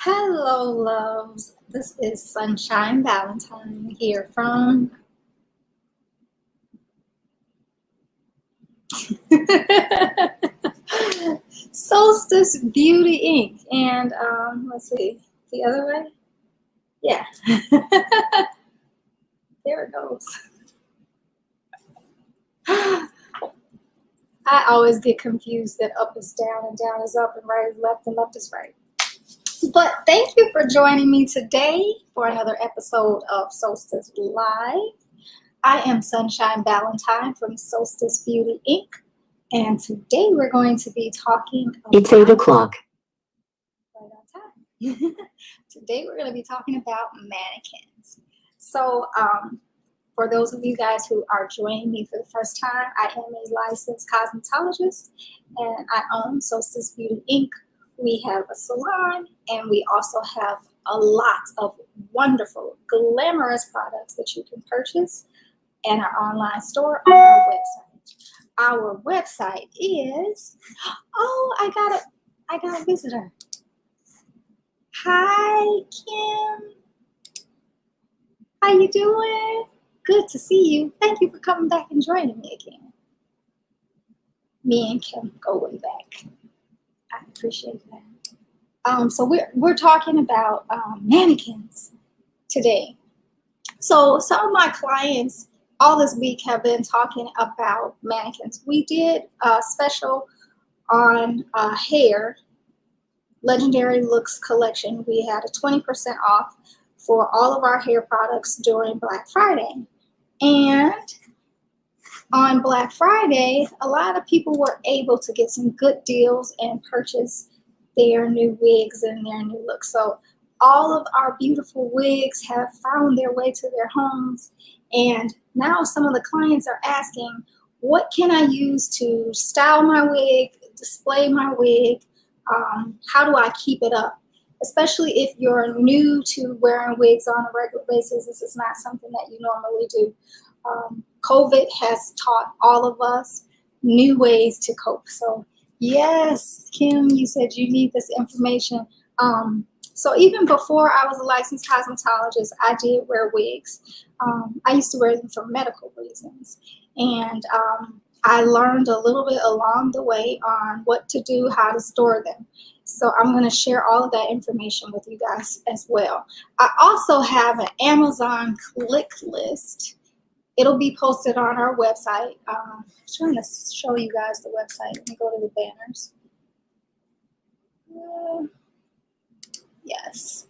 Hello, loves. This is Sunshine Valentine here from Solstice Beauty Inc. And let's see, the other way? Yeah, there it goes. I always get confused that up is down and down is up and right is left and left is right. But thank you for joining me today for another episode of Solstice Live. I am Sunshine Valentine from Solstice Beauty Inc. And today we're going to be talking about... It's 8 o'clock. Right on time. Today we're going to be talking about mannequins. So for those of you guys who are joining me for the first time, I am a licensed cosmetologist and I own Solstice Beauty Inc. We have a salon and we also have a lot of wonderful, glamorous products that you can purchase in our online store on our website. Our website is, oh, I got a visitor. Hi, Kim. How you doing? Good to see you. Thank you for coming back and joining me again. Me and Kim go way back. I appreciate that. So we're talking about mannequins today. So some of my clients all this week have been talking about mannequins. We did a special on hair, Legendary Looks collection. We had a 20% off for all of our hair products during Black Friday. And on Black Friday, a lot of people were able to get some good deals and purchase their new wigs and their new looks. So all of our beautiful wigs have found their way to their homes. And now some of the clients are asking, what can I use to style my wig, display my wig? How do I keep it up? Especially if you're new to wearing wigs on a regular basis, this is not something that you normally do. COVID has taught all of us new ways to cope. So yes, Kim, you said you need this information. So even before I was a licensed cosmetologist, I did wear wigs. I used to wear them for medical reasons. And I learned a little bit along the way on what to do, how to store them. So I'm going to share all of that information with you guys as well. I also have an Amazon click list. It'll be posted on our website. I'm trying to show you guys the website. Let me go to the banners. Yes.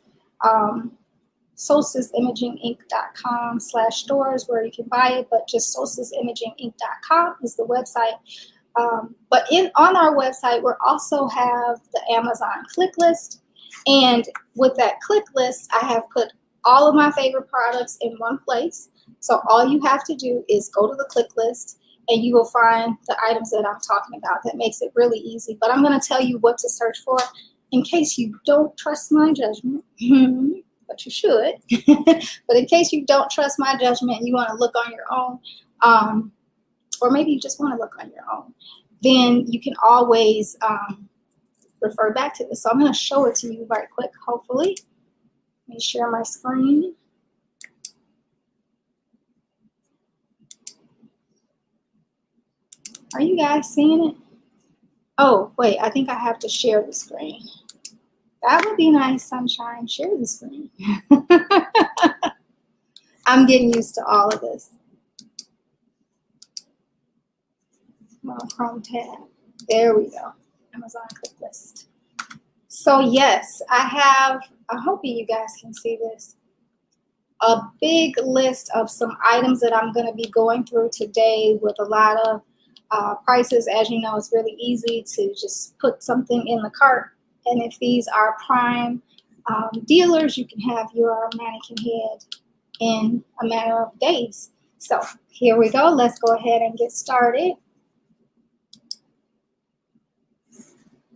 solsticeimaginginc.com/stores where you can buy it, but just solsticeimaginginc.com is the website. But on our website, we also have the Amazon click list. And with that click list, I have put all of my favorite products in one place. So all you have to do is go to the click list and you will find the items that I'm talking about. That makes it really easy. But I'm going to tell you what to search for in case you don't trust my judgment. But you should. But in case you don't trust my judgment and you want to look on your own, or maybe you just want to look on your own, then you can always refer back to this. So I'm going to show it to you right quick, hopefully. Let me share my screen. Are you guys seeing it? Oh, wait, I think I have to share the screen. That would be nice, Sunshine. Share the screen. I'm getting used to all of this. Chrome tab. There we go. Amazon click list. So yes, I'm hoping you guys can see this. A big list of some items that I'm going to be going through today with a lot of prices. As you know, it's really easy to just put something in the cart. And if these are prime dealers, you can have your mannequin head in a matter of days. So here we go. Let's go ahead and get started.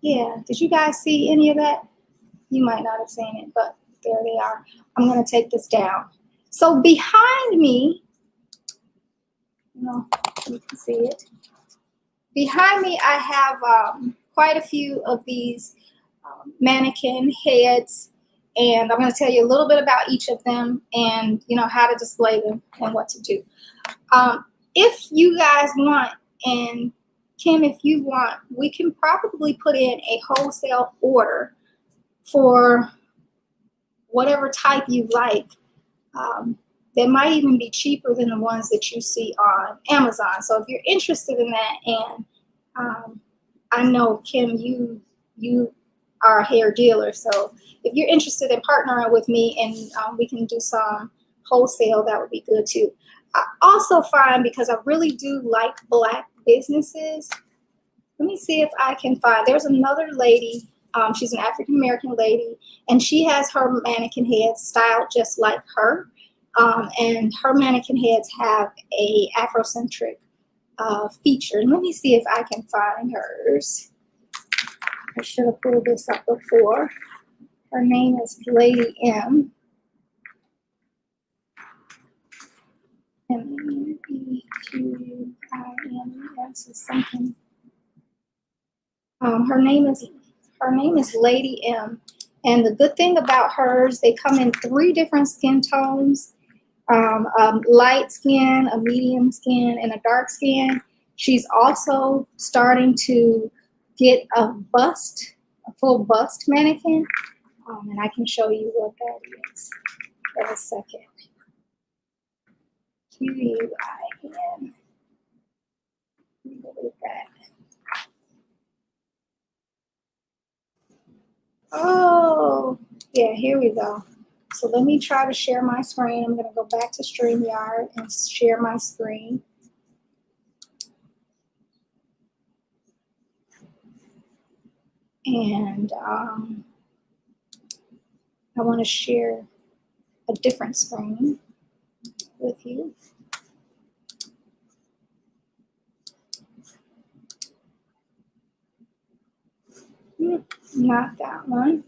Yeah, did you guys see any of that? You might not have seen it, but there they are. I'm going to take this down. So behind me, you can see it. Behind me, I have quite a few of these mannequin heads and I'm going to tell you a little bit about each of them and, you know, how to display them and what to do. If you guys want, and Kim, if you want, we can probably put in a wholesale order for whatever type you like. They might even be cheaper than the ones that you see on Amazon. So if you're interested in that, and I know, Kim, you are a hair dealer, so if you're interested in partnering with me and we can do some wholesale, that would be good too. I also find, because I really do like Black businesses, let me see if I can find, there's another lady, she's an African-American lady, and she has her mannequin heads styled just like her. And her mannequin heads have a Afrocentric feature. Let me see if I can find hers. I should have pulled this up before. Her name is Lady M. M-E-Q-I-N-E-S or something. Her name is Lady M. And the good thing about hers, they come in 3 different skin tones. Light skin, a medium skin, and a dark skin. She's also starting to get a full bust mannequin. And I can show you what that is in a second. Q-U-I-N. Look at that. Oh, yeah, here we go. So let me try to share my screen. I'm going to go back to StreamYard and share my screen. And I want to share a different screen with you. Not that one.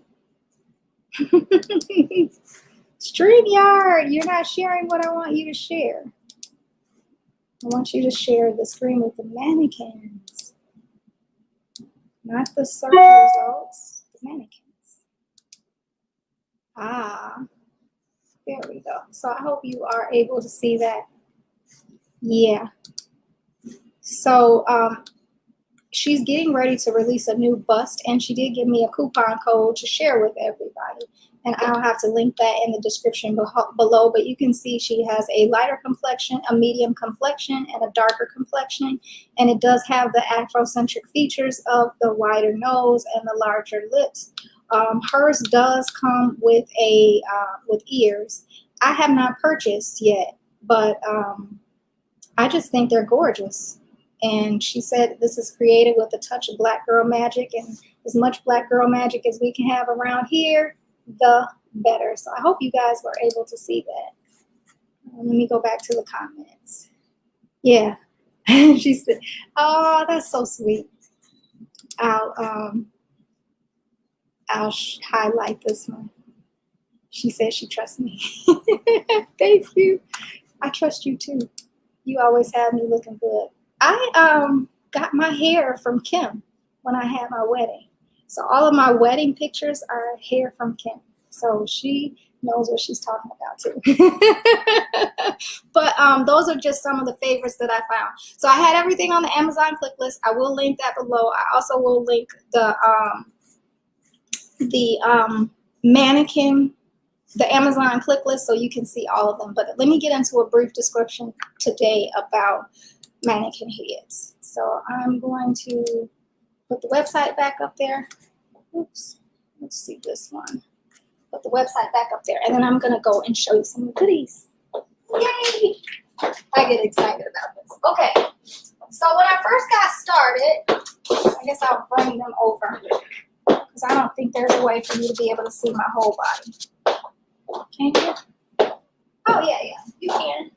StreamYard, you're not sharing what I want you to share. I want you to share the screen with the mannequins, not the search results, the mannequins. Ah, there we go. So I hope you are able to see that. Yeah. So she's getting ready to release a new bust, and she did give me a coupon code to share with everybody. And I'll have to link that in the description below. But you can see she has a lighter complexion, a medium complexion, and a darker complexion. And it does have the Afrocentric features of the wider nose and the larger lips. Hers does come with with ears. I have not purchased yet, but I just think they're gorgeous. And she said this is created with a touch of Black girl magic, and as much Black girl magic as we can have around here, the better. So I hope you guys were able to see that. Let me go back to the comments. Yeah, she said, "Oh, that's so sweet." I'll highlight this one. She said she trusts me. Thank you. I trust you too. You always have me looking good. I got my hair from Kim when I had my wedding. So all of my wedding pictures are hair from Kim. So she knows what she's talking about too. But those are just some of the favorites that I found. So I had everything on the Amazon click list. I will link that below. I also will link the mannequin, the Amazon click list, so you can see all of them. But let me get into a brief description today about mannequin heads. So I'm going to put the website back up there. Oops, let's see this one. Put the website back up there, and then I'm gonna go and show you some goodies. Yay! I get excited about this. Okay, so when I first got started, I guess I'll bring them over because I don't think there's a way for you to be able to see my whole body. Can you? Oh yeah, you can.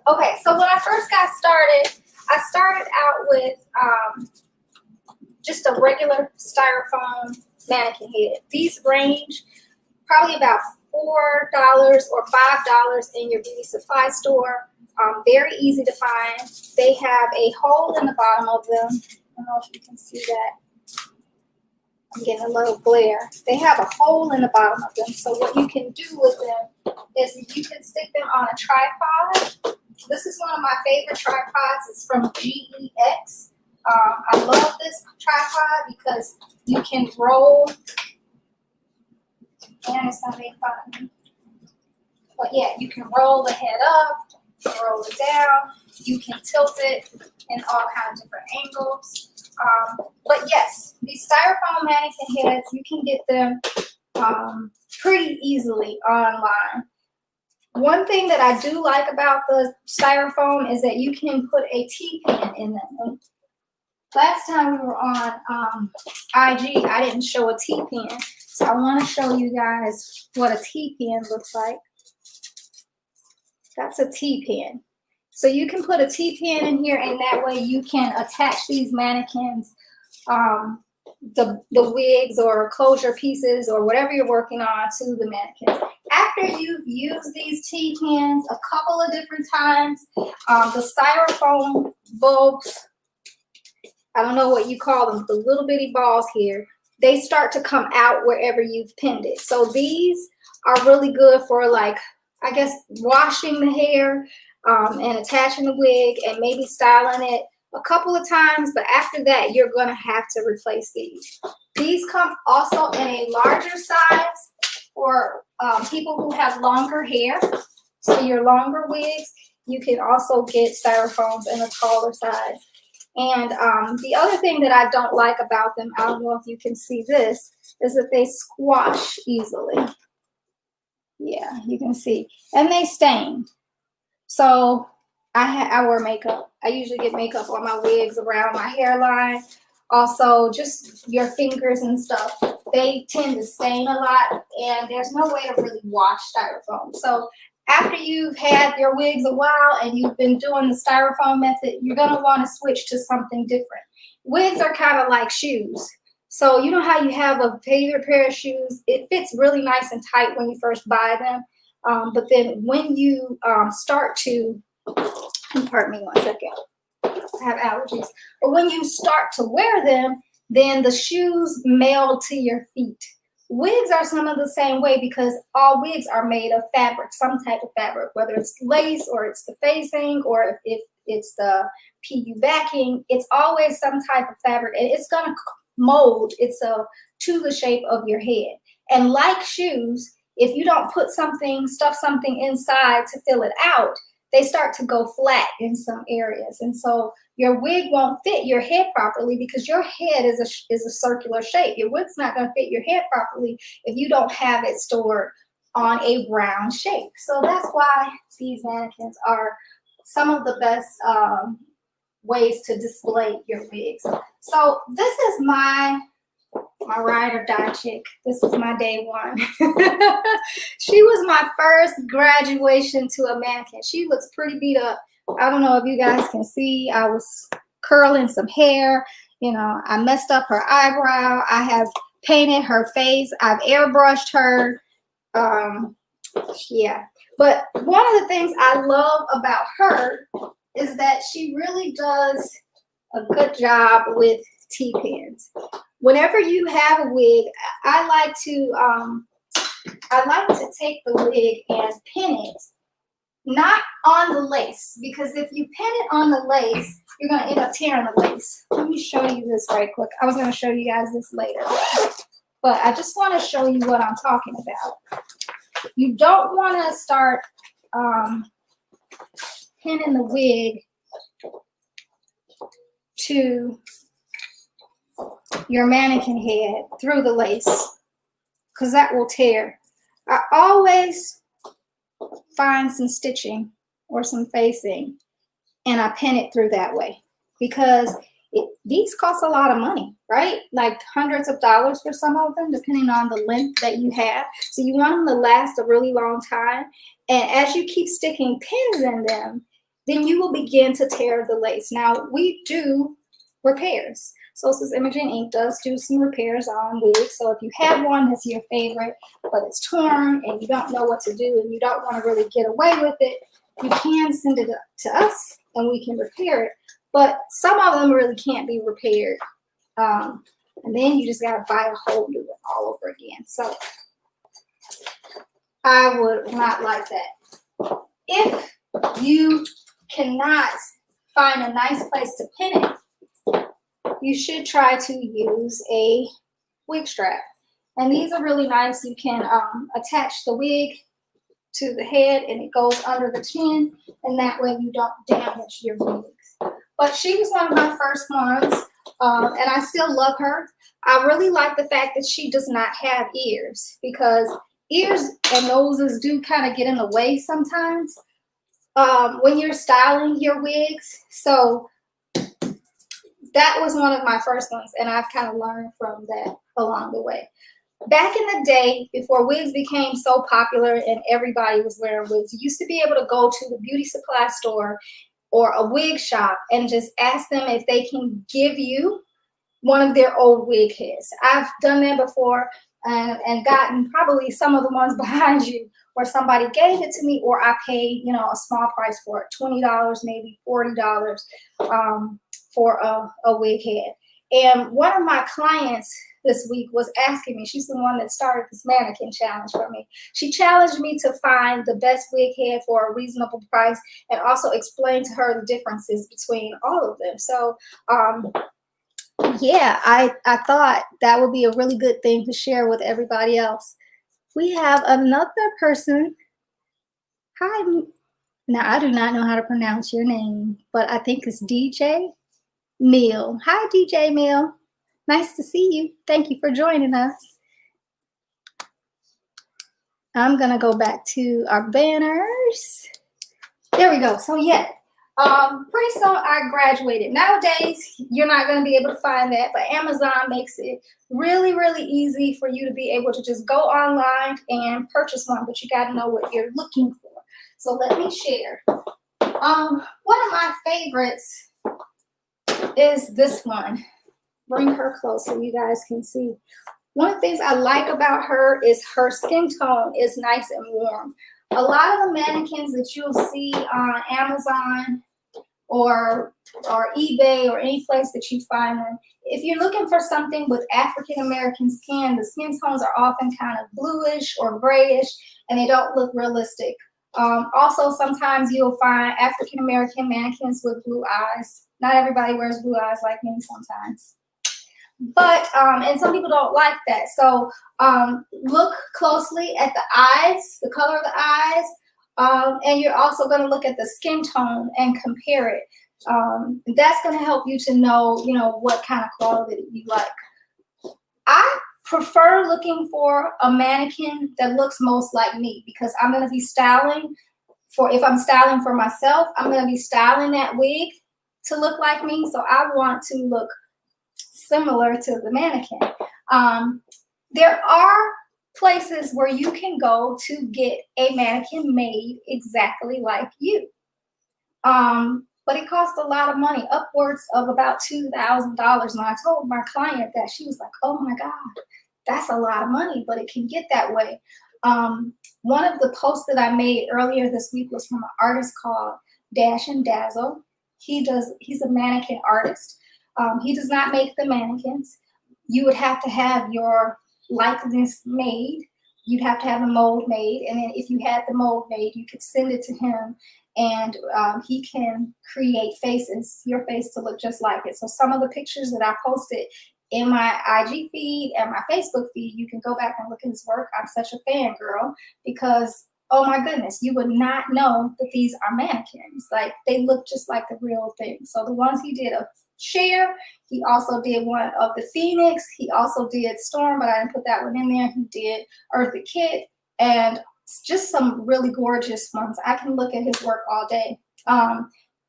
Okay, so when I first got started, I started out with just a regular styrofoam mannequin head. These range probably about $4 or $5 in your beauty supply store. Very easy to find. They have a hole in the bottom of them. I don't know if you can see that. I'm getting a little glare. They have a hole in the bottom of them. So what you can do with them is you can stick them on a tripod. This is one of my favorite tripods. It's from GEX. I love this tripod because you can roll, and it's not making fun of me. But yeah, you can roll the head up, roll it down. You can tilt it in all kinds of different angles. But yes, these styrofoam mannequin heads, you can get them pretty easily online. One thing that I do like about the styrofoam is that you can put a T-pin in them. Last time we were on IG, I didn't show a T-pin. So I want to show you guys what a T-pin looks like. That's a T-pin. So you can put a T-pin in here, and that way you can attach these mannequins, the wigs or closure pieces or whatever you're working on to the mannequins. After you've used these T-pins a couple of different times, the styrofoam bulbs, I don't know what you call them, the little bitty balls here, they start to come out wherever you've pinned it. So these are really good for, like, I guess, washing the hair and attaching the wig and maybe styling it a couple of times. But after that, you're going to have to replace these. These come also in a larger size for people who have longer hair. So your longer wigs, you can also get styrofoams in a taller size. And the other thing that I don't like about them, I don't know if you can see this, is that they squash easily. Yeah, you can see. And they stain. So I wear makeup. I usually get makeup on my wigs around my hairline. Also, just your fingers and stuff. They tend to stain a lot, and there's no way to really wash styrofoam. So after you've had your wigs a while and you've been doing the styrofoam method, you're going to want to switch to something different. Wigs are kind of like shoes. So you know how you have a favorite pair of shoes? It fits really nice and tight when you first buy them. But then when you start to, pardon me one second, I have allergies. But when you start to wear them, then the shoes meld to your feet. Wigs are some of the same way because all wigs are made of fabric, some type of fabric, whether it's lace or it's the facing or if it's the PU backing, it's always some type of fabric, and it's going to mold itself to the shape of your head. And like shoes, if you don't put something, stuff something inside to fill it out, they start to go flat in some areas. And so your wig won't fit your head properly because your head is a circular shape. Your wig's not going to fit your head properly if you don't have it stored on a round shape. So that's why these mannequins are some of the best ways to display your wigs. So this is my ride or die chick. This is my day one. She was my first graduation to a mannequin. She looks pretty beat up. I don't know if you guys can see. I was curling some hair. You know, I messed up her eyebrow. I have painted her face. I've airbrushed her. Yeah. But one of the things I love about her is that she really does a good job with T-pins. Whenever you have a wig, I like to take the wig and pin it, not on the lace, because if you pin it on the lace, you're going to end up tearing the lace. Let me show you this right quick. I was going to show you guys this later, but I just want to show you what I'm talking about. You don't want to start pinning the wig to your mannequin head through the lace, because that will tear. I always find some stitching or some facing and I pin it through that way, because these cost a lot of money, right? Like hundreds of dollars for some of them, depending on the length that you have. So you want them to last a really long time. And as you keep sticking pins in them, then you will begin to tear the lace. Now, we do repairs. Solstice Imaging Inc. does do some repairs on wigs. So if you have one that's your favorite, but it's torn and you don't know what to do and you don't want to really get away with it, you can send it to us and we can repair it. But some of them really can't be repaired. And then you just got to buy a whole new one all over again. So I would not like that. If you cannot find a nice place to pin it, you should try to use a wig strap. And these are really nice. You can attach the wig to the head and it goes under the chin, and that way you don't damage your wigs. But she was one of my first ones, and I still love her. I really like the fact that she does not have ears, because ears and noses do kind of get in the way sometimes when you're styling your wigs. So that was one of my first ones, and I've kind of learned from that along the way. Back in the day, before wigs became so popular and everybody was wearing wigs, you used to be able to go to the beauty supply store or a wig shop and just ask them if they can give you one of their old wig heads. I've done that before and gotten probably some of the ones behind you where somebody gave it to me, or I paid, you know, a small price for it, $20, maybe $40 for a wig head. And one of my clients this week was asking me, she's the one that started this mannequin challenge for me. She challenged me to find the best wig head for a reasonable price and also explain to her the differences between all of them. So yeah, I thought that would be a really good thing to share with everybody else. We have another person. Hi. Now, I do not know how to pronounce your name, but I think it's DJ Mill. Hi, DJ Mill. Nice to see you. Thank you for joining us. I'm going to go back to our banners. There we go. So, yeah, pretty soon I graduated. Nowadays, you're not going to be able to find that, but Amazon makes it really, really easy for you to be able to just go online and purchase one, but you got to know what you're looking for. So, let me share. One of my favorites is this one. Bring her close so you guys can see. One of the things I like about her is her skin tone is nice and warm. A lot of the mannequins that you'll see on Amazon or eBay or any place that you find them, if you're looking for something with African American skin, the skin tones are often kind of bluish or grayish, and they don't look realistic. Also, sometimes you'll find African American mannequins with blue eyes. Not everybody wears blue eyes like me sometimes. But, and some people don't like that. So look closely at the eyes, the color of the eyes, and you're also going to look at the skin tone and compare it. That's going to help you to know, you know, what kind of quality you like. I prefer looking for a mannequin that looks most like me, because I'm going to be styling if I'm styling for myself, I'm going to be styling that wig to look like me. So I want to look similar to the mannequin. There are places where you can go to get a mannequin made exactly like you. But it costs a lot of money, upwards of about $2,000. And I told my client that, she was like, oh my God, that's a lot of money, but it can get that way. One of the posts that I made earlier this week was from an artist called Dash and Dazzle. He's a mannequin artist. He does not make the mannequins. You would have to have your likeness made. You'd have to have the mold made. And then if you had the mold made, you could send it to him, and he can create faces, your face to look just like it. So some of the pictures that I posted in my IG feed and my Facebook feed, you can go back and look at his work. I'm such a fangirl because, oh my goodness, you would not know that these are mannequins. Like, they look just like the real thing. So the ones he did of Cher, he also did one of the Phoenix, he also did Storm, but I didn't put that one in there. He did Eartha Kitt, and just some really gorgeous ones. I can look at his work all day.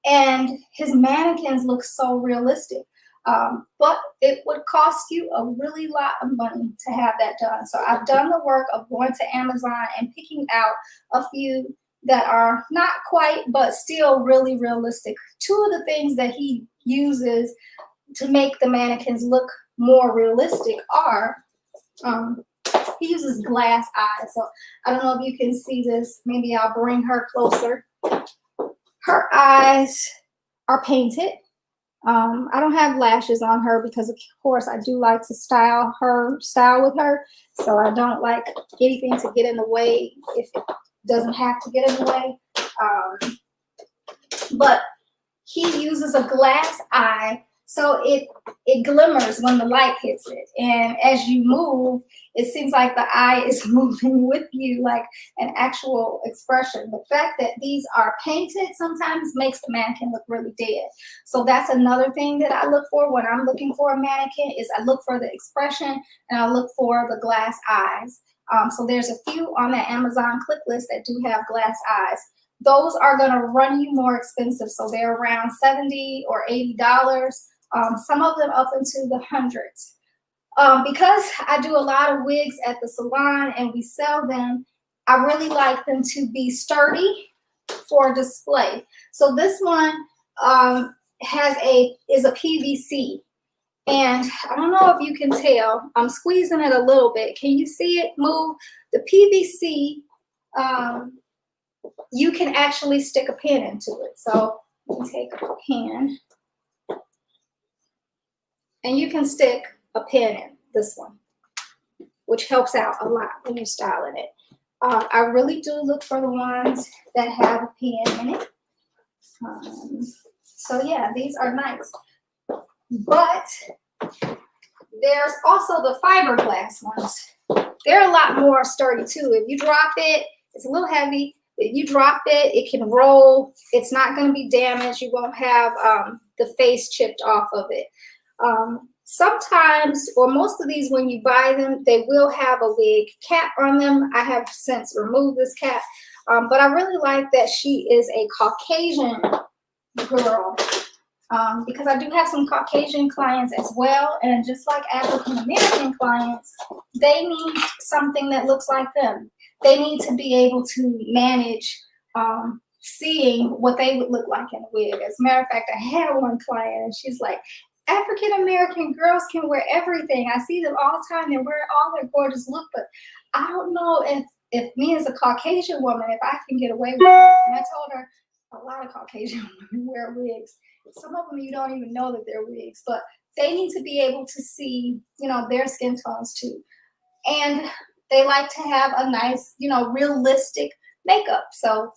And his mannequins look so realistic. But it would cost you a really lot of money to have that done. So I've done the work of going to Amazon and picking out a few that are not quite, but still really realistic. Two of the things that he uses to make the mannequins look more realistic are, he uses glass eyes. So I don't know if you can see this. Maybe I'll bring her closer. Her eyes are painted. I don't have lashes on her because, of course, I do like to style with her. So I don't like anything to get in the way if it doesn't have to get in the way. But he uses a glass eye, so it glimmers when the light hits it. And as you move, it seems like the eye is moving with you, like an actual expression. The fact that these are painted sometimes makes the mannequin look really dead. So that's another thing that I look for when I'm looking for a mannequin, is I look for the expression and I look for the glass eyes. So there's a few on that Amazon click list that do have glass eyes. Those are going to run you more expensive. So they're around $70 or $80. Some of them up into the hundreds. Because I do a lot of wigs at the salon and we sell them, I really like them to be sturdy for display. So this one is a PVC. And I don't know if you can tell, I'm squeezing it a little bit. Can you see it move? The PVC, you can actually stick a pin into it. So you can take a pin and you can stick a pin in this one, which helps out a lot when you're styling it. I really do look for the ones that have a pin in it. So yeah, these are nice. But there's also the fiberglass ones. They're a lot more sturdy too. If you drop it, it's a little heavy. If you drop it, it can roll. It's not going to be damaged. You won't have the face chipped off of it. Sometimes, or most of these, when you buy them, they will have a wig cap on them. I have since removed this cap, but I really like that she is a Caucasian girl, because I do have some Caucasian clients as well, and just like African American clients, they need something that looks like them. They need to be able to manage seeing what they would look like in a wig. As a matter of fact, I had one client and she's like, African American girls can wear everything. I see them all the time. They wear all their gorgeous look, but I don't know if me as a Caucasian woman, if I can get away with it. And I told her a lot of Caucasian women wear wigs. Some of them you don't even know that they're wigs, but they need to be able to see, you know, their skin tones too. And they like to have a nice, you know, realistic makeup. So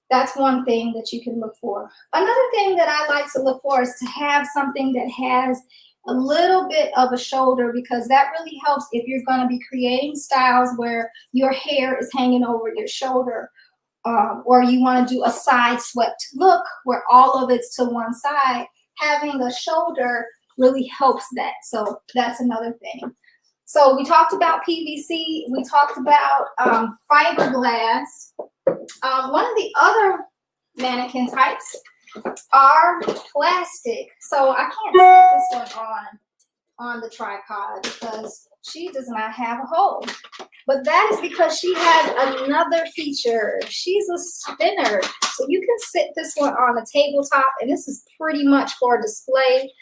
that's one thing that you can look for. Another thing that I like to look for is to have something that has a little bit of a shoulder, because that really helps if you're going to be creating styles where your hair is hanging over your shoulder, or you want to do a side swept look where all of it's to one side. Having a shoulder really helps that. So that's another thing. So we talked about PVC. We talked about fiberglass. One of the other mannequin types are plastic. So I can't put this one on the tripod because she does not have a hole. But that is because she has another feature. She's a spinner. So you can sit this one on a tabletop, and this is pretty much for display.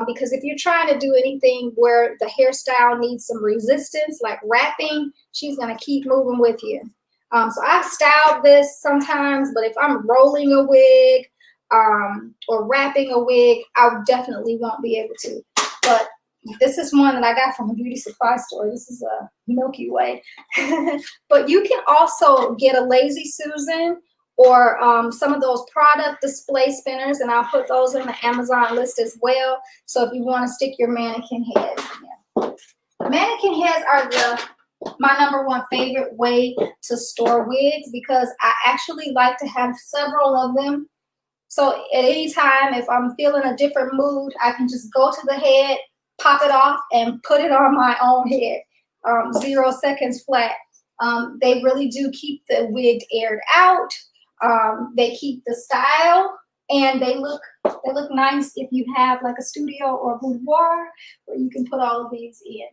Because if you're trying to do anything where the hairstyle needs some resistance, like wrapping, she's going to keep moving with you. So I've styled this sometimes, but if I'm rolling a wig or wrapping a wig, I definitely won't be able to. But this is one that I got from a beauty supply store. This is a Milky Way. But you can also get a Lazy Susan or some of those product display spinners, and I'll put those in the Amazon list as well. So if you want to stick your mannequin heads in there. Mannequin heads are my number one favorite way to store wigs, because I actually like to have several of them. So at any time, if I'm feeling a different mood, I can just go to the head, pop it off, and put it on my own head. 0 seconds flat. They really do keep the wig aired out. They keep the style, and they look nice if you have like a studio or a boudoir where you can put all of these in.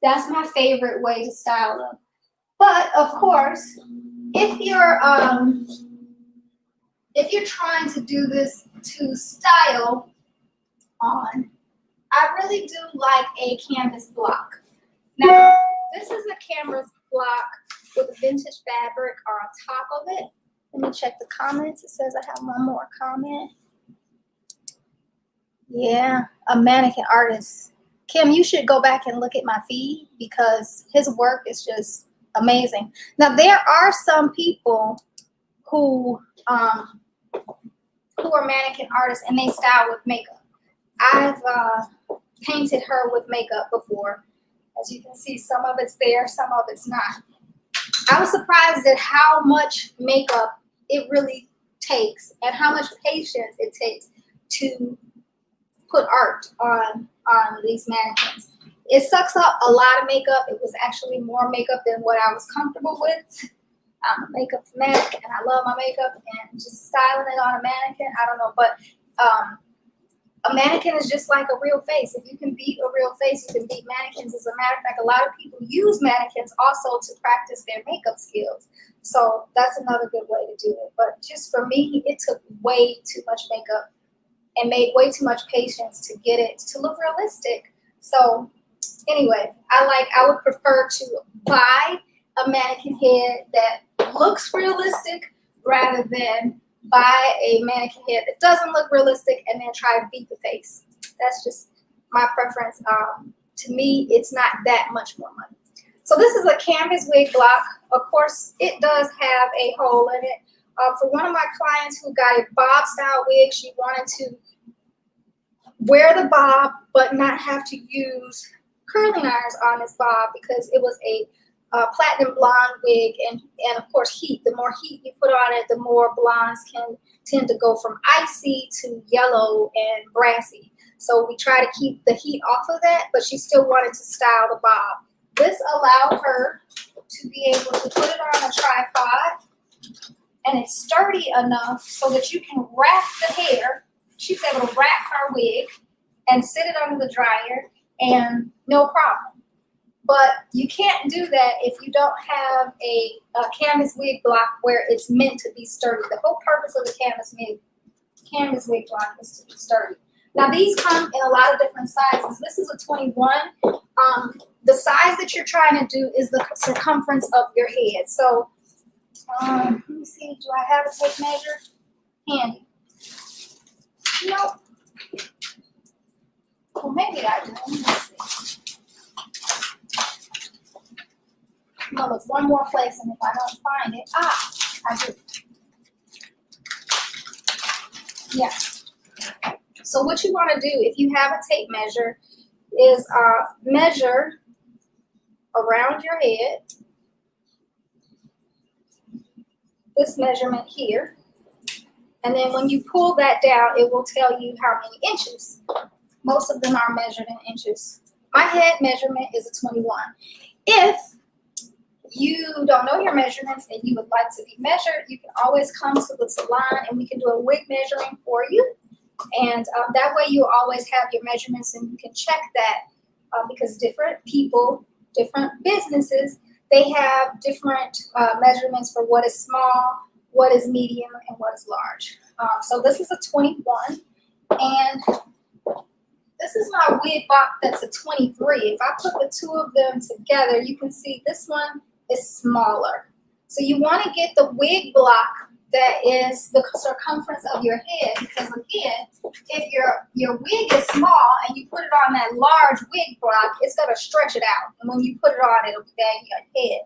That's my favorite way to style them. But of course, if you're trying to do this to style on, I really do like a canvas block. Now, this is a canvas block with a vintage fabric on top of it. Let me check the comments. It says I have one more comment. Yeah, a mannequin artist. Kim, you should go back and look at my feed because his work is just amazing. Now there are some people who who are mannequin artists and they style with makeup. I've painted her with makeup before. As you can see, some of it's there, some of it's not. I was surprised at how much makeup it really takes and how much patience it takes to put art on these mannequins. It sucks up a lot of makeup. It was actually more makeup than what I was comfortable with. I'm a makeup fanatic and I love my makeup, and just styling it on a mannequin, I don't know, but a mannequin is just like a real face. If you can beat a real face, you can beat mannequins. As a matter of fact, a lot of people use mannequins also to practice their makeup skills. So that's another good way to do it. But just for me, it took way too much makeup and made way too much patience to get it to look realistic. So anyway, I would prefer to buy a mannequin head that looks realistic rather than buy a mannequin head that doesn't look realistic and then try to beat the face. That's just my preference. To me, it's not that much more money. So this is a canvas wig block. Of course, it does have a hole in it. For one of my clients who got a bob style wig, she wanted to wear the bob but not have to use curling irons on this bob because it was a platinum blonde wig, and of course heat. The more heat you put on it, the more blondes can tend to go from icy to yellow and brassy. So we try to keep the heat off of that, but she still wanted to style the bob. This allowed her to be able to put it on a tripod, and it's sturdy enough so that you can wrap the hair. She's able to wrap her wig and sit it under the dryer and no problem. But you can't do that if you don't have a canvas wig block where it's meant to be sturdy. The whole purpose of the canvas wig block is to be sturdy. Now these come in a lot of different sizes. This is a 21. The size that you're trying to do is the circumference of your head. So let me see, do I have a tape measure handy? Nope. Well, maybe I do. Let's see. I'm gonna look one more place, and if I don't find it, I do. Yes. So what you want to do, if you have a tape measure, is measure around your head. This measurement here, and then when you pull that down, it will tell you how many inches. Most of them are measured in inches. My head measurement is a 21. If you don't know your measurements and you would like to be measured, you can always come to the salon and we can do a wig measuring for you. And that way you always have your measurements and you can check that because different people, different businesses, they have different measurements for what is small, what is medium, and what is large. So this is a 21, and this is my wig block that's a 23. If I put the two of them together, you can see this one is smaller. So you want to get the wig block that is the circumference of your head, because again, if your wig is small and you put it on that large wig block, it's going to stretch it out. And when you put it on, it'll be banging your head.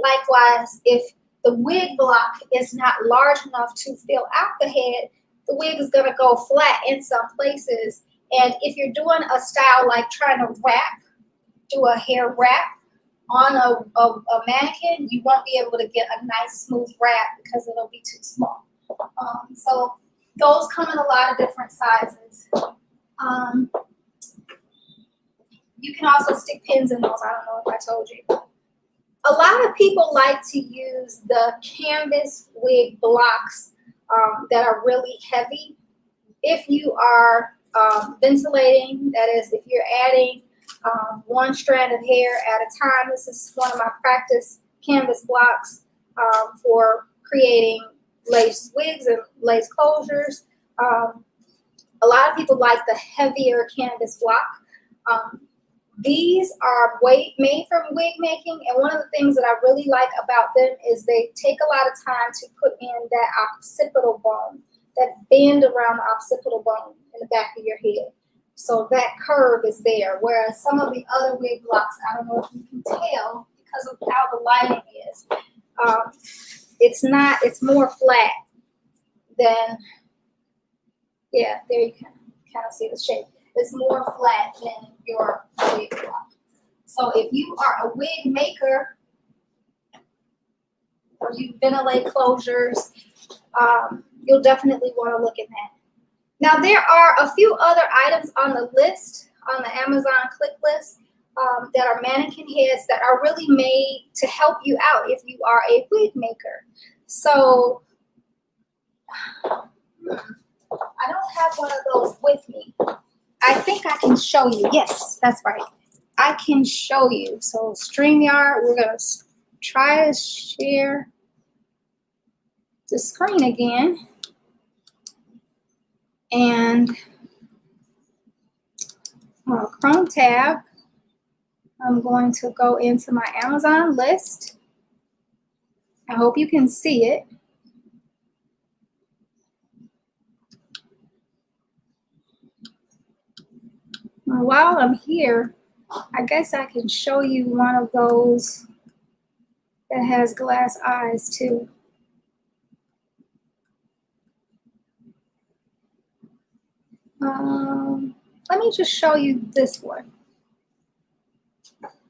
Likewise, if the wig block is not large enough to fill out the head, the wig is going to go flat in some places. And if you're doing a style like trying to do a hair wrap on a mannequin, you won't be able to get a nice smooth wrap because it'll be too small. So those come in a lot of different sizes. You can also stick pins in those. I don't know if I told you. A lot of people like to use the canvas wig blocks that are really heavy. If you are ventilating, that is, if you're adding one strand of hair at a time. This is one of my practice canvas blocks for creating lace wigs and lace closures. A lot of people like the heavier canvas block. These are made from wig making, and one of the things that I really like about them is they take a lot of time to put in that occipital bone, that bend around the occipital bone in the back of your head. So that curve is there. Whereas some of the other wig blocks, I don't know if you can tell because of how the lighting is. It's not, it's more flat than, yeah, there you can kind of see the shape. It's more flat than your wig block. So if you are a wig maker, or you ventilate closures, you'll definitely want to look at that. Now there are a few other items on the list, on the Amazon click list, that are mannequin heads that are really made to help you out if you are a wig maker. So I don't have one of those with me. I think I can show you. Yes, that's right. I can show you. So StreamYard, we're going to try to share the screen again. And Chrome tab, I'm going to go into my Amazon list. I hope you can see it. While I'm here, I guess I can show you one of those that has glass eyes too. Let me just show you this one.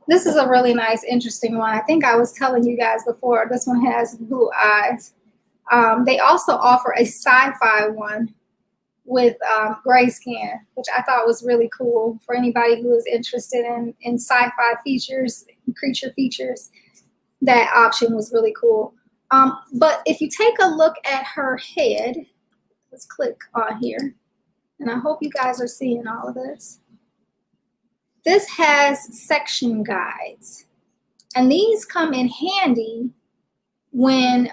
This is a really nice, interesting one. I think I was telling you guys before, this one has blue eyes. They also offer a sci-fi one with gray skin, which I thought was really cool for anybody who is interested in sci-fi features, creature features. That option was really cool. But if you take a look at her head, let's click on here. And I hope you guys are seeing all of this. This has section guides. And these come in handy when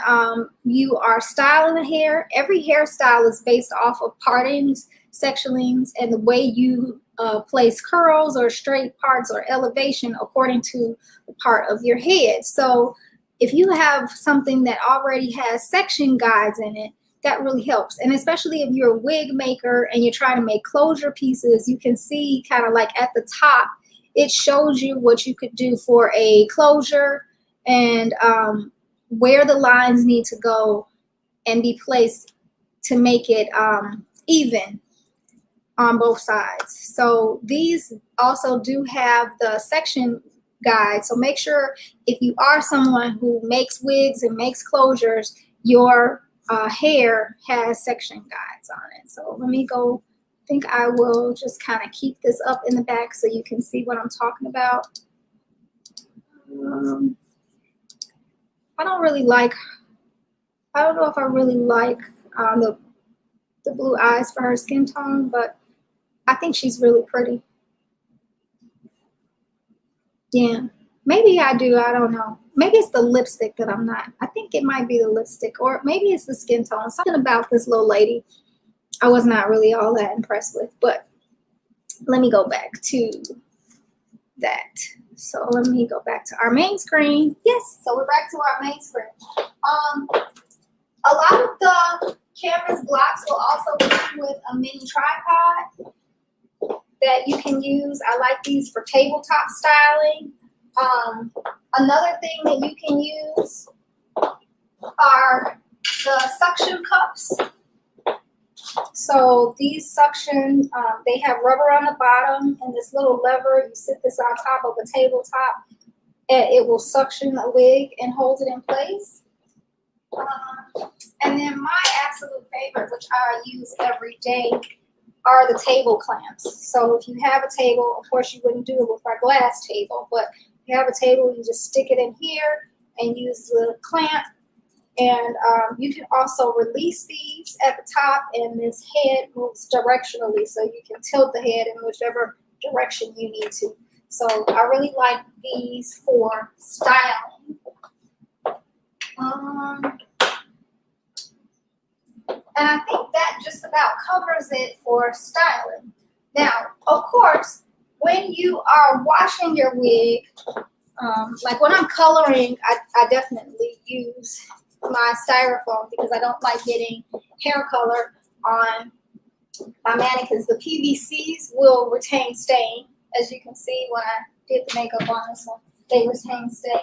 you are styling the hair. Every hairstyle is based off of partings, sectionings, and the way you place curls or straight parts or elevation according to the part of your head. So if you have something that already has section guides in it, that really helps. And especially if you're a wig maker and you're trying to make closure pieces, you can see kind of like at the top, it shows you what you could do for a closure and where the lines need to go and be placed to make it even on both sides. So these also do have the section guide. So make sure if you are someone who makes wigs and makes closures, your hair has section guides on it. So let me go. I think I will just kind of keep this up in the back so you can see what I'm talking about. I don't know if I really like the blue eyes for her skin tone, but I think she's really pretty. Yeah, maybe I do. I don't know. Maybe it's the lipstick that I'm not. I think it might be the lipstick, or maybe it's the skin tone. Something about this little lady I was not really all that impressed with. But let me go back to that. So let me go back to our main screen. Yes, so we're back to our main screen. A lot of the canvas blocks will also come with a mini tripod that you can use. I like these for tabletop styling. Another thing that you can use are the suction cups. So these suction, they have rubber on the bottom and this little lever. You sit this on top of a tabletop and it will suction a wig and hold it in place. And then my absolute favorite, which I use every day, are the table clamps. So if you have a table, of course you wouldn't do it with our glass table, but if you have a table, you just stick it in here and use the clamp. And you can also release these at the top, and this head moves directionally, so you can tilt the head in whichever direction you need to. So I really like these for styling. And I think that just about covers it for styling. Now, of course, when you are washing your wig, like when I'm coloring, I definitely use my Styrofoam because I don't like getting hair color on my mannequins. The PVCs will retain stain, as you can see when I did the makeup on this one. They retain stain.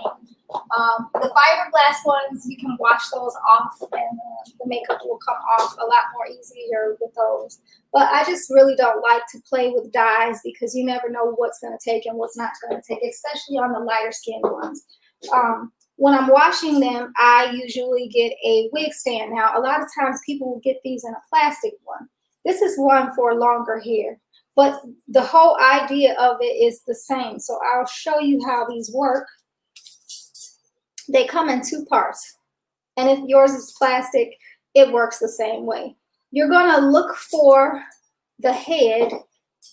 The fiberglass ones, you can wash those off, and the makeup will come off a lot more easier with those. But I just really don't like to play with dyes because you never know what's going to take and what's not going to take, especially on the lighter skinned ones. When I'm washing them, I usually get a wig stand. Now, a lot of times people will get these in a plastic one. This is one for longer hair, but the whole idea of it is the same. So I'll show you how these work. They come in two parts, and if yours is plastic, it works the same way. You're going to look for the head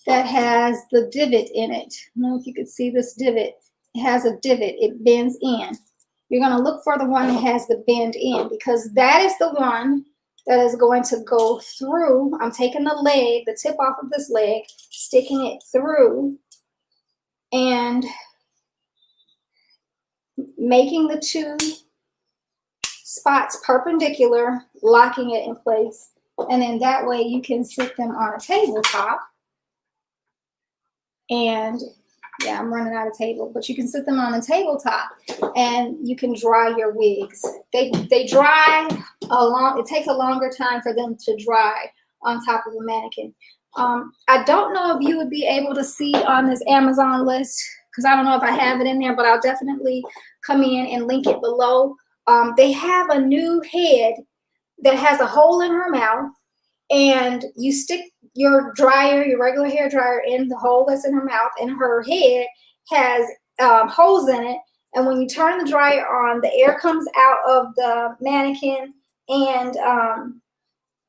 that has the divot in it. I don't know if you could see this divot. It has a divot. It bends in. You're going to look for the one that has the bend in, because that is the one that is going to go through. I'm taking the leg, the tip off of this leg, sticking it through, and making the two spots perpendicular, locking it in place. And then that way you can sit them on a tabletop. And yeah, I'm running out of table, but you can sit them on a tabletop and you can dry your wigs. They dry it takes a longer time for them to dry on top of a mannequin. I don't know if you would be able to see on this Amazon list, because I don't know if I have it in there, but I'll definitely come in and link it below. They have a new head that has a hole in her mouth, and you stick your dryer, your regular hair dryer, in the hole that's in her mouth, and her head has holes in it. And when you turn the dryer on, the air comes out of the mannequin and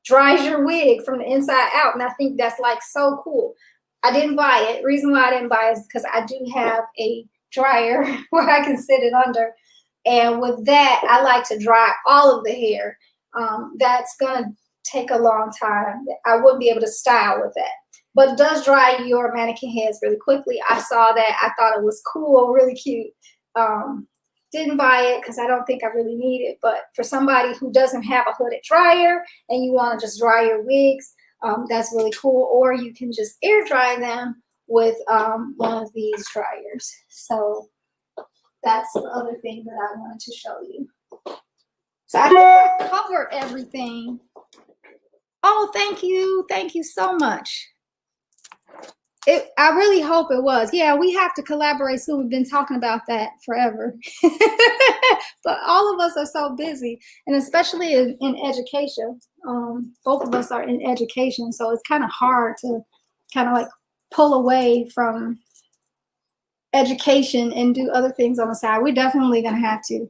dries your wig from the inside out. And I think that's like so cool. I didn't buy it. Reason why I didn't buy it is because I do have a dryer where I can sit it under. And with that, I like to dry all of the hair. That's going to take a long time. I wouldn't be able to style with that. But it does dry your mannequin heads really quickly. I saw that. I thought it was cool, really cute. Didn't buy it because I don't think I really need it. But for somebody who doesn't have a hooded dryer and you want to just dry your wigs, that's really cool. Or you can just air dry them with one of these dryers. So that's the other thing that I wanted to show you. So I think I covered everything. Oh, thank you. Thank you so much. I really hope it was. Yeah, we have to collaborate soon. We've been talking about that forever. But all of us are so busy, and especially in education. Both of us are in education, so it's kind of hard to kind of like pull away from education and do other things on the side. We're definitely going to have to.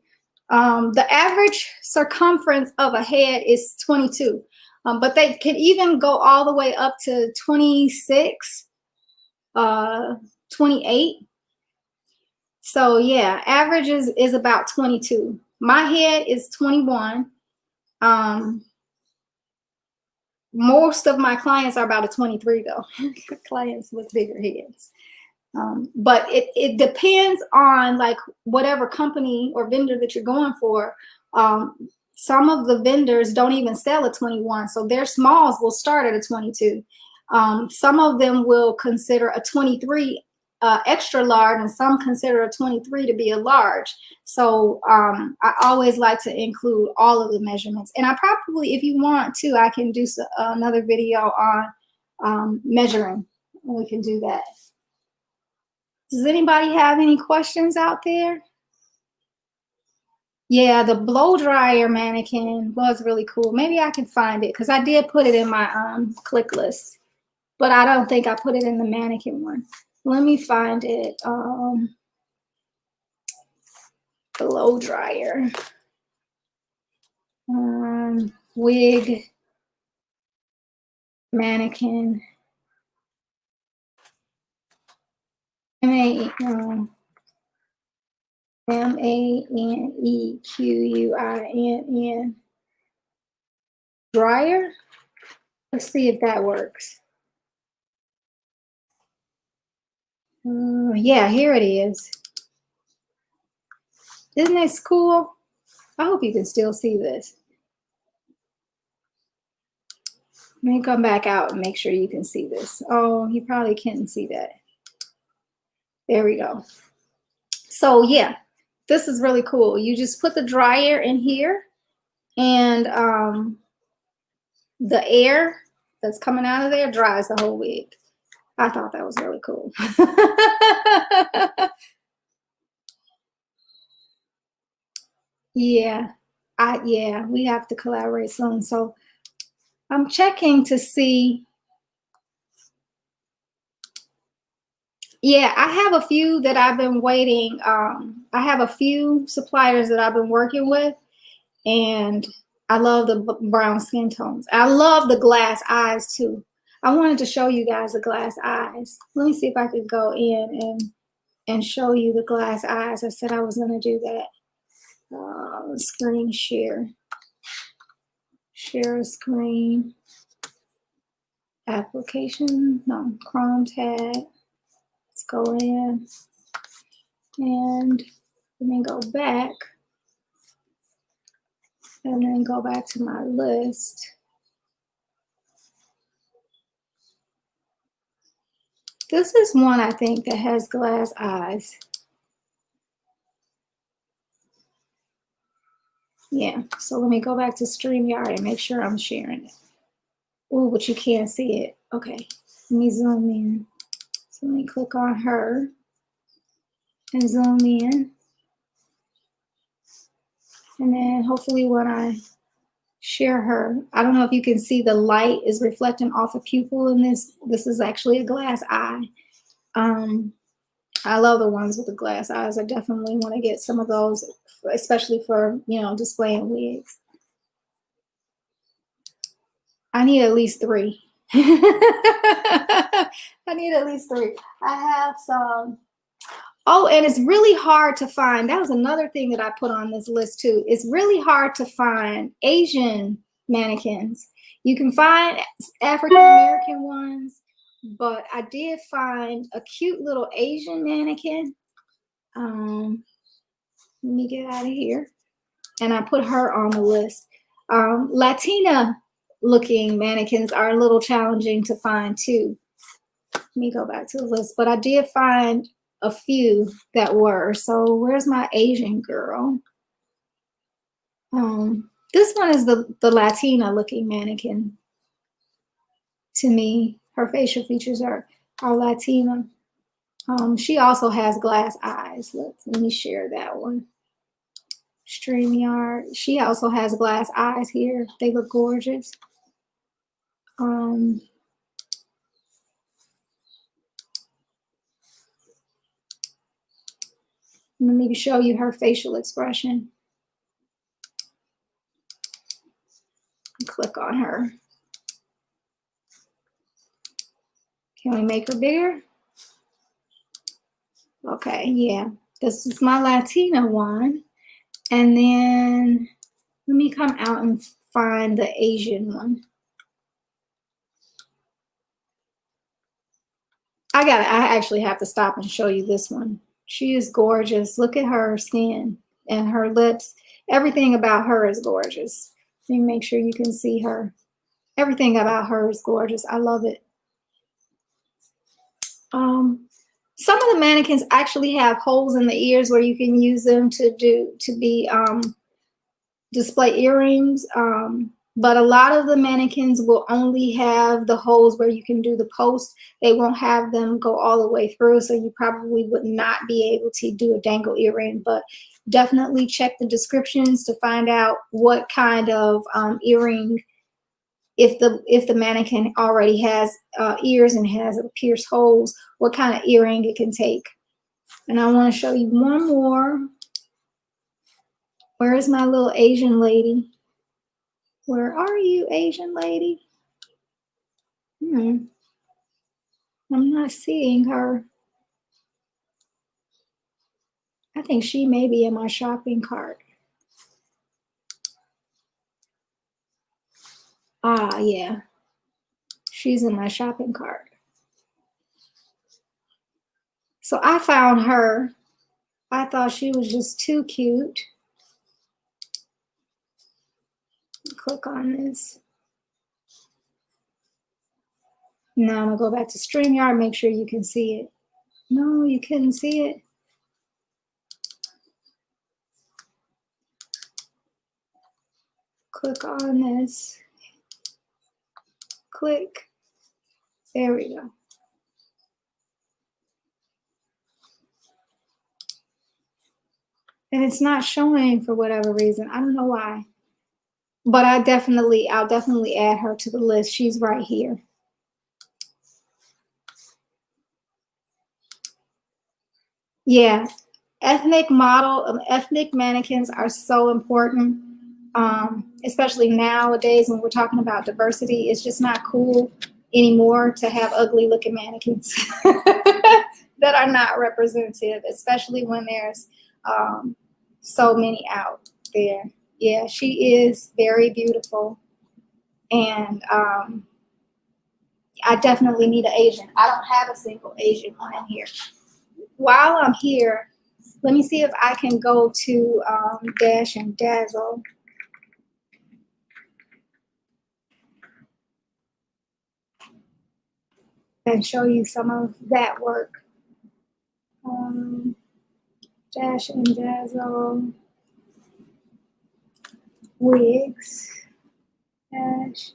The average circumference of a head is 22, but they can even go all the way up to 26, 28. So yeah, average is about 22. My head is 21. Most of my clients are about a 23 though. Clients with bigger heads. But it depends on like whatever company or vendor that you're going for. Some of the vendors don't even sell a 21, so their smalls will start at a 22. Some of them will consider a 23 extra large, and some consider a 23 to be a large. So I always like to include all of the measurements. And I probably, if you want to, I can do another video on measuring. We can do that. Does anybody have any questions out there? Yeah, the blow dryer mannequin was really cool. Maybe I can find it because I did put it in my click list, but I don't think I put it in the mannequin one. Let me find it. Blow dryer. Wig mannequin. Mannequin. Dryer. Let's see if that works. Yeah, here it is. Isn't this cool? I hope you can still see this. Let me come back out and make sure you can see this. Oh, you probably can't see that. There we go. So yeah, this is really cool. You just put the dryer in here, and the air that's coming out of there dries the whole wig. I thought that was really cool. Yeah, yeah, we have to collaborate soon. So I'm checking to see. Yeah, I have a few that I've been waiting. I have a few suppliers that I've been working with, and I love the brown skin tones. I love the glass eyes too. I wanted to show you guys the glass eyes. Let me see if I could go in and show you the glass eyes. I said I was going to do that. Screen share. Share a screen. Application. No, Chrome tab. Let's go in. And let me go back. And then go back to my list. This is one I think that has glass eyes. Yeah, so let me go back to StreamYard and make sure I'm sharing it. Oh, but you can't see it. Okay, let me zoom in. So let me click on her and zoom in. And then hopefully when I share her, I don't know if you can see the light is reflecting off a pupil in this. This is actually a glass eye. I love the ones with the glass eyes. I definitely want to get some of those, especially for, you know, displaying wigs. I need at least 3. I need at least 3. I have some. Oh, and it's really hard to find. That was another thing that I put on this list too. It's really hard to find Asian mannequins. You can find African American ones, but I did find a cute little Asian mannequin. Let me get out of here. And I put her on the list. Latina looking mannequins are a little challenging to find too. Let me go back to the list, but I did find a few that were. So where's my Asian girl? This one is the Latina looking mannequin to me. Her facial features are Latina. She also has glass eyes. Let me share that one. StreamYard. She also has glass eyes here. They look gorgeous. Let me show you her facial expression. Click on her. Can we make her bigger? Okay, yeah. This is my Latina one. And then let me come out and find the Asian one. I actually have to stop and show you this one. She is gorgeous. Look at her skin and her lips. Everything about her is gorgeous. Let me make sure you can see her. Everything about her is gorgeous. I love it. Some of the mannequins actually have holes in the ears where you can use them to display earrings. But a lot of the mannequins will only have the holes where you can do the post. They won't have them go all the way through, so you probably would not be able to do a dangle earring. But definitely check the descriptions to find out what kind of earring, if the mannequin already has ears and has pierced holes, what kind of earring it can take. And I want to show you one more. Where is my little Asian lady? Where are you, Asian lady? I'm not seeing her. I think she may be in my shopping cart. Ah, yeah. She's in my shopping cart. So I found her. I thought she was just too cute. Click on this. Now I'm gonna go back to StreamYard, make sure you can see it. No, you couldn't see it. Click on this. Click. There we go. And it's not showing for whatever reason. I don't know why. But I'll definitely add her to the list. She's right here. Yeah. Ethnic mannequins are so important. Especially nowadays when we're talking about diversity. It's just not cool anymore to have ugly looking mannequins that are not representative, especially when there's so many out there. Yeah, she is very beautiful. And I definitely need an Asian. I don't have a single Asian one in here. While I'm here, let me see if I can go to Dash and Dazzle. And show you some of that work. Dash and Dazzle. Wigs. Dash.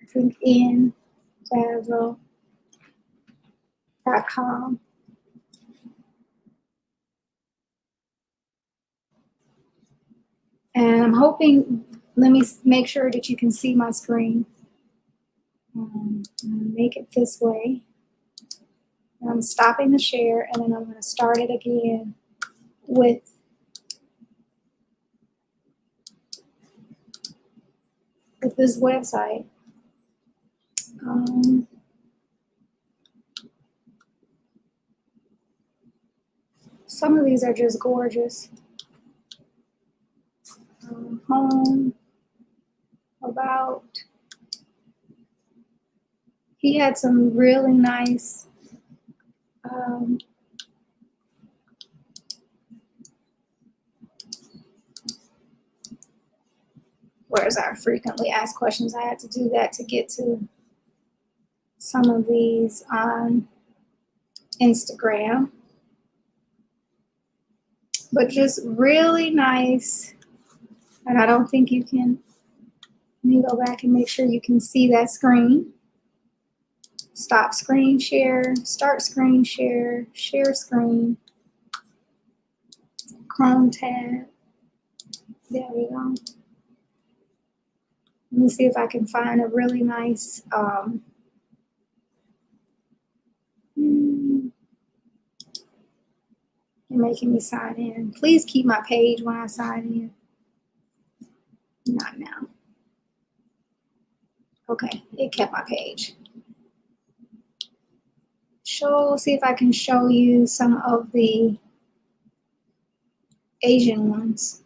I think in Dazzle.com. And I'm hoping, let me make sure that you can see my screen. Make it this way. I'm stopping the share, and then I'm going to start it again with this website. Some of these are just gorgeous. Home, about. He had some really nice where's our frequently asked questions? I had to do that to get to some of these on Instagram. But just really nice. And I don't think you can, let me go back and make sure you can see that screen. Stop screen share, start screen share, share screen, Chrome tab. There we go. Let me see if I can find a really nice you're making me sign in. Please keep my page when I sign in. Not now. Okay, it kept my page. See if I can show you some of the Asian ones.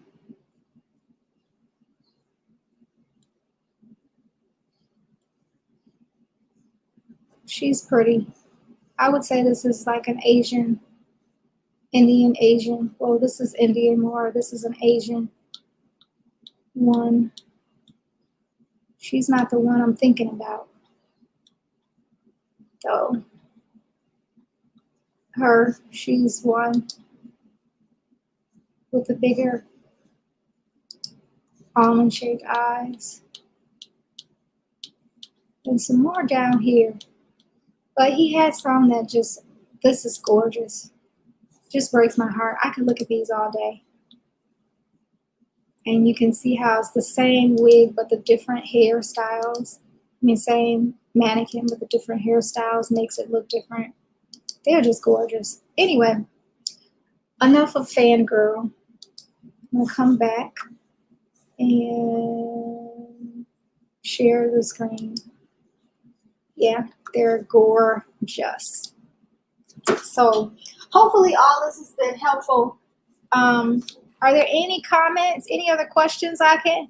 She's pretty. I would say this is like an Asian, Indian Asian. Well, this is Indian more. This is an Asian one. She's not the one I'm thinking about, though. She's one with the bigger almond-shaped eyes. And some more down here. But he has some that just, this is gorgeous. Just breaks my heart. I could look at these all day. And you can see how it's the same wig, but the different hairstyles. I mean, same mannequin, but the different hairstyles makes it look different. They're just gorgeous. Anyway, enough of fangirl. I'm going to come back and share the screen. Yeah, they're gorgeous. So hopefully all this has been helpful. Are there any comments, any other questions I can?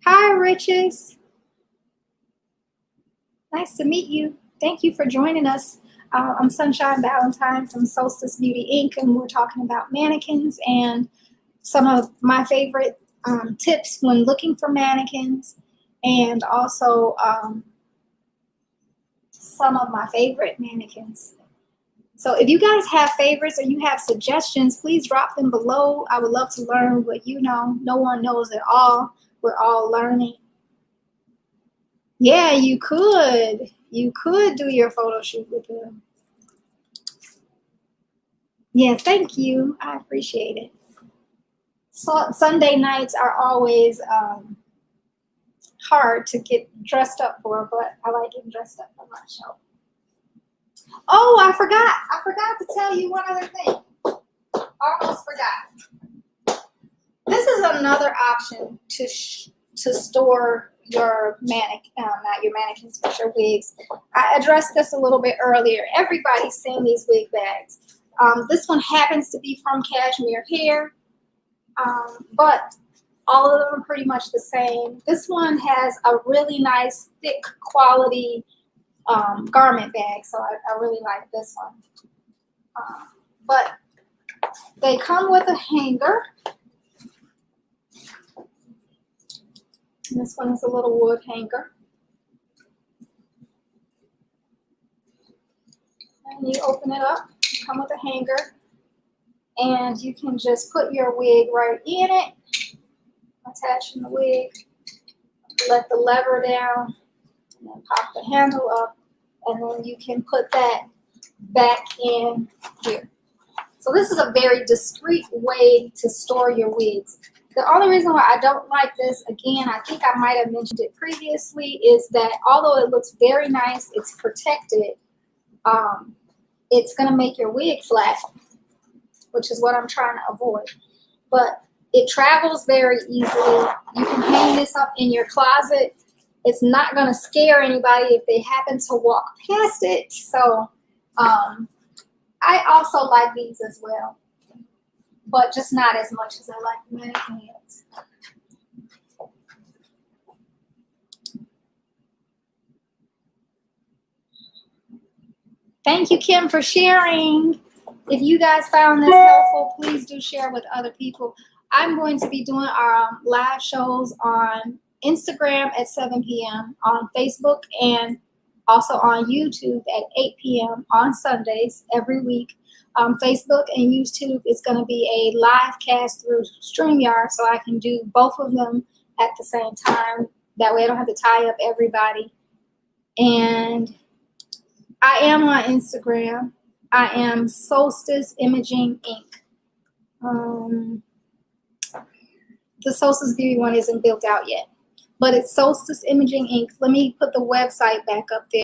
Hi, Riches. Nice to meet you. Thank you for joining us. I'm Sunshine Valentine from Solstice Beauty Inc. And we're talking about mannequins and some of my favorite tips when looking for mannequins. and also some of my favorite mannequins. So if you guys have favorites or you have suggestions, please drop them below. I would love to learn what you know. No one knows it all. We're all learning. Yeah, you could. You could do your photo shoot with them. Yeah, thank you. I appreciate it. So Sunday nights are always hard to get dressed up for, but I like getting dressed up for my show. Oh, I forgot. I forgot to tell you one other thing. Almost forgot. This is another option to store your not your mannequins, but your wigs. I addressed this a little bit earlier. Everybody's seen these wig bags. This one happens to be from Cashmere Hair, but all of them are pretty much the same. This one has a really nice, thick quality garment bag, so I really like this one. But they come with a hanger. And this one is a little wood hanger. And you open it up, come with a hanger, and you can just put your wig right in it, attaching the wig, let the lever down, and then pop the handle up, and then you can put that back in here. So this is a very discreet way to store your wigs. The only reason why I don't like this, again, I think I might have mentioned it previously, is that although it looks very nice, it's protected, it's going to make your wig flat, which is what I'm trying to avoid. But it travels very easily. You can hang this up in your closet. It's not going to scare anybody if they happen to walk past it. So I also like these as well, but just not as much as I like the mannequins. Thank you, Kim, for sharing. If you guys found this helpful, please do share with other people. I'm going to be doing our live shows on Instagram at 7 p.m., on Facebook, and also on YouTube at 8 p.m. on Sundays every week. Facebook and YouTube is going to be a live cast through StreamYard, so I can do both of them at the same time. That way I don't have to tie up everybody. And I am on Instagram. I am Solstice Imaging Inc. The Solstice Beauty one isn't built out yet, but it's Solstice Imaging Inc. Let me put the website back up there.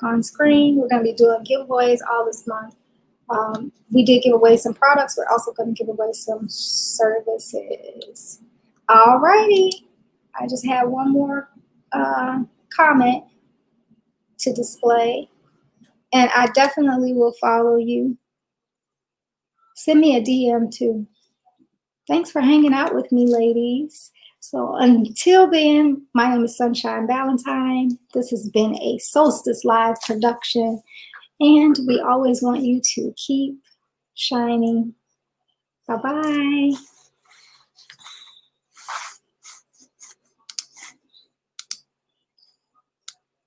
on screen. We're going to be doing giveaways all this month. We did give away some products. We're also going to give away some services. Alrighty. I just had one more comment to display. And I definitely will follow you. Send me a DM too. Thanks for hanging out with me, ladies. So until then, my name is Sunshine Valentine. This has been a Solstice Live production. And we always want you to keep shining. Bye-bye.